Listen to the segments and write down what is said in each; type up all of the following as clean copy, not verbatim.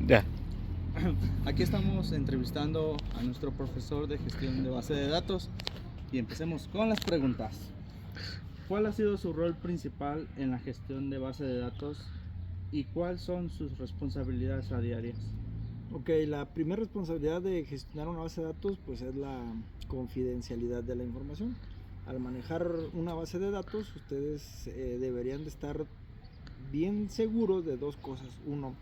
Ya. Aquí estamos entrevistando a nuestro profesor de gestión de base de datos y empecemos con las preguntas. ¿Cuál ha sido su rol principal en la gestión de base de datos y cuáles son sus responsabilidades a diarias? Ok, la primera responsabilidad de gestionar una base de datos pues es la confidencialidad de la información. Al manejar una base de datos, ustedes deberían de estar bien seguros de dos cosas. Uno,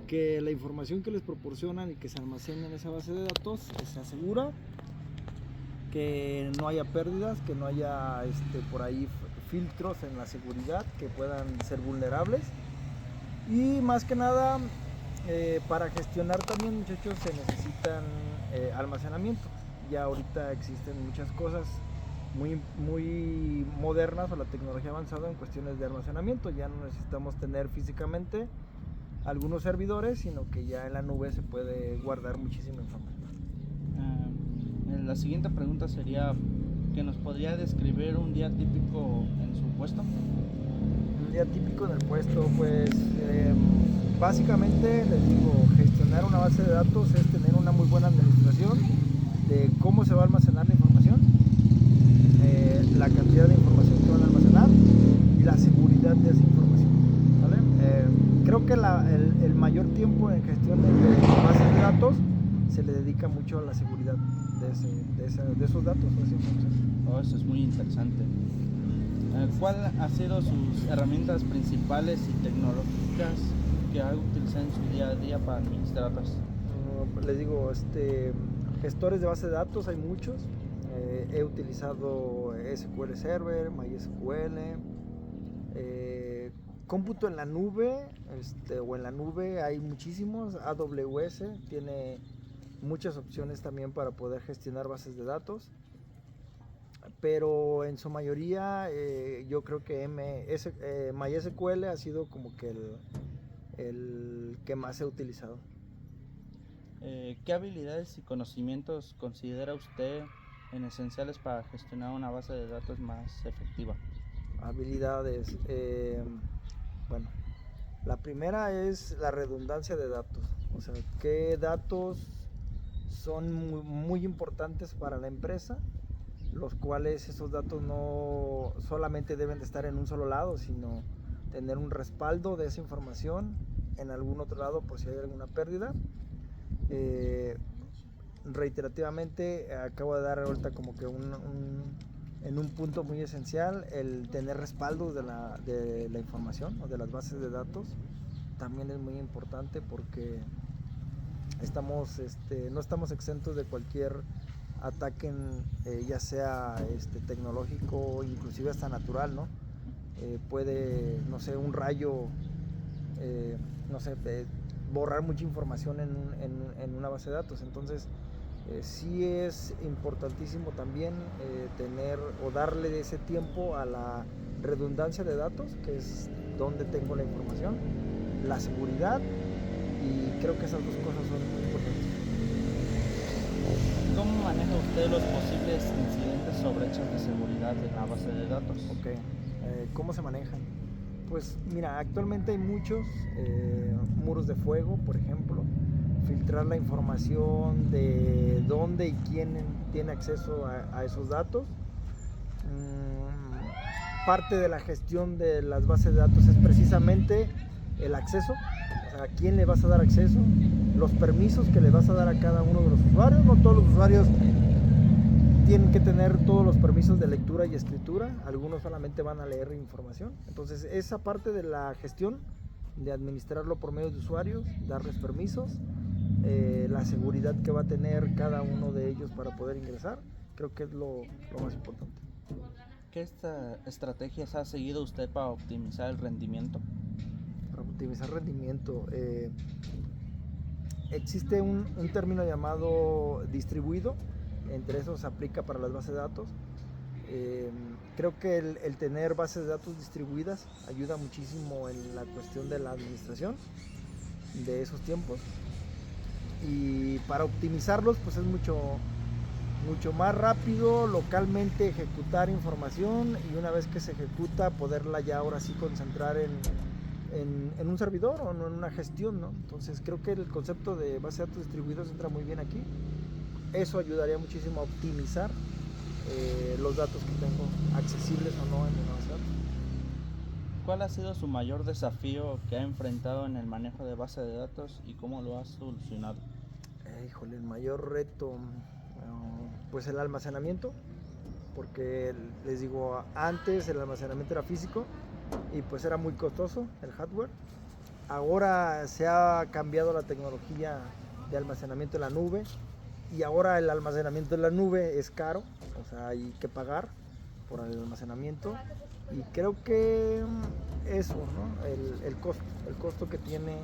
que la información que les proporcionan y que se almacena en esa base de datos sea segura, que no haya pérdidas, que no haya por ahí filtros en la seguridad que puedan ser vulnerables. Y más que nada, para gestionar también, muchachos, se necesitan almacenamiento. Ya ahorita existen muchas cosas muy modernas, o la tecnología avanzada en cuestiones de almacenamiento. Ya no necesitamos tener físicamente algunos servidores, sino que ya en la nube se puede guardar muchísima información. La siguiente pregunta sería que nos podría describir un día típico en su puesto. Un día típico en el puesto, pues básicamente les digo, gestionar una base de datos es tener una muy buena administración de cómo se va a almacenar la información, la cantidad de información que van a almacenar y la seguridad de esa información, ¿vale? Creo que el mayor tiempo en gestión de bases de datos se le dedica mucho a la seguridad de esos datos, de esa información. Oh, eso es muy interesante. ¿Cuál ha sido sus herramientas principales y tecnológicas que ha utilizado en su día a día para administrarlas? Les digo, gestores de base de datos hay muchos. He utilizado SQL Server, MySQL, cómputo en la nube, o en la nube hay muchísimos. AWS tiene muchas opciones también para poder gestionar bases de datos, pero en su mayoría yo creo que MySQL ha sido como que el que más he utilizado. ¿Qué habilidades y conocimientos considera usted esenciales para gestionar una base de datos más efectiva? Habilidades, bueno, la primera es la redundancia de datos, o sea, qué datos son muy importantes para la empresa, los cuales esos datos no solamente deben de estar en un solo lado, sino tener un respaldo de esa información en algún otro lado por si hay alguna pérdida. Reiterativamente acabo de dar ahorita como que en un punto muy esencial, el tener respaldos de la información o de las bases de datos también es muy importante, porque no estamos exentos de cualquier ataque, ya sea tecnológico, inclusive hasta natural, ¿no? Puede, no sé, un rayo, no sé, borrar mucha información en una base de datos. Entonces sí es importantísimo también tener o darle ese tiempo a la redundancia de datos, que es donde tengo la información, la seguridad, y creo que esas dos cosas son muy importantes. ¿Cómo maneja usted los posibles incidentes o brechas de seguridad en la base de datos? Ok, ¿cómo se manejan? Pues mira, actualmente hay muchos muros de fuego, por ejemplo, filtrar la información de dónde y quién tiene acceso a esos datos. Parte de la gestión de las bases de datos es precisamente el acceso, o sea, a quién le vas a dar acceso, los permisos que le vas a dar a cada uno de los usuarios. No todos los usuarios tienen que tener todos los permisos de lectura y escritura, algunos solamente van a leer información. Entonces esa parte de la gestión, de administrarlo por medio de usuarios, darles permisos, la seguridad que va a tener cada uno de ellos para poder ingresar, creo que es lo más importante. ¿Qué estrategias ha seguido usted para optimizar el rendimiento? Para optimizar rendimiento, existe un término llamado distribuido, entre esos se aplica para las bases de datos. Creo que el tener bases de datos distribuidas ayuda muchísimo en la cuestión de la administración de esos tiempos, y para optimizarlos pues es mucho más rápido localmente ejecutar información, y una vez que se ejecuta poderla ya ahora sí concentrar en un servidor o no en una gestión, ¿no? Entonces creo que el concepto de base de datos distribuidos entra muy bien aquí. Eso ayudaría muchísimo a optimizar los datos que tengo accesibles o no en mi base de datos. ¿Cuál ha sido su mayor desafío que ha enfrentado en el manejo de base de datos y cómo lo ha solucionado? Híjole, el mayor reto, pues el almacenamiento, porque les digo, antes el almacenamiento era físico y pues era muy costoso el hardware. Ahora se ha cambiado la tecnología de almacenamiento en la nube y ahora el almacenamiento en la nube es caro, o sea, hay que pagar por el almacenamiento y creo que eso, ¿no? El costo que tiene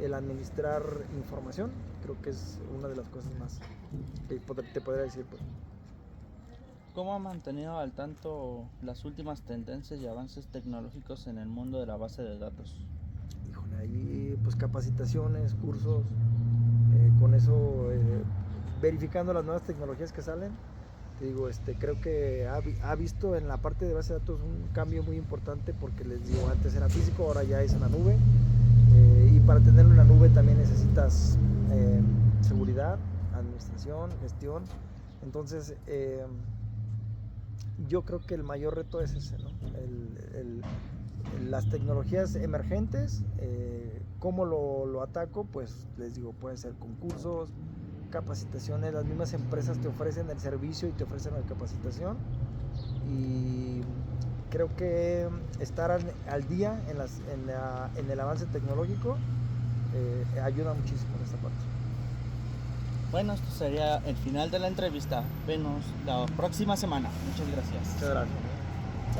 el administrar información, creo que es una de las cosas más que te podría decir. Pues. ¿Cómo ha mantenido al tanto las últimas tendencias y avances tecnológicos en el mundo de la base de datos? Híjole, ahí pues capacitaciones, cursos, con eso verificando las nuevas tecnologías que salen. Te digo, creo que ha visto en la parte de base de datos un cambio muy importante porque les digo, antes era físico, ahora ya es en la nube. Y para tenerlo en la nube también necesitas seguridad, administración, gestión. Entonces, yo creo que el mayor reto es ese, ¿no? Las tecnologías emergentes, ¿cómo lo ataco? Pues les digo, puede ser concursos, capacitaciones, las mismas empresas te ofrecen el servicio y te ofrecen la capacitación y creo que estar al día en el avance tecnológico ayuda muchísimo en esta parte. Bueno, esto sería el final de la entrevista. Venos la próxima semana. Muchas gracias. Muchas gracias.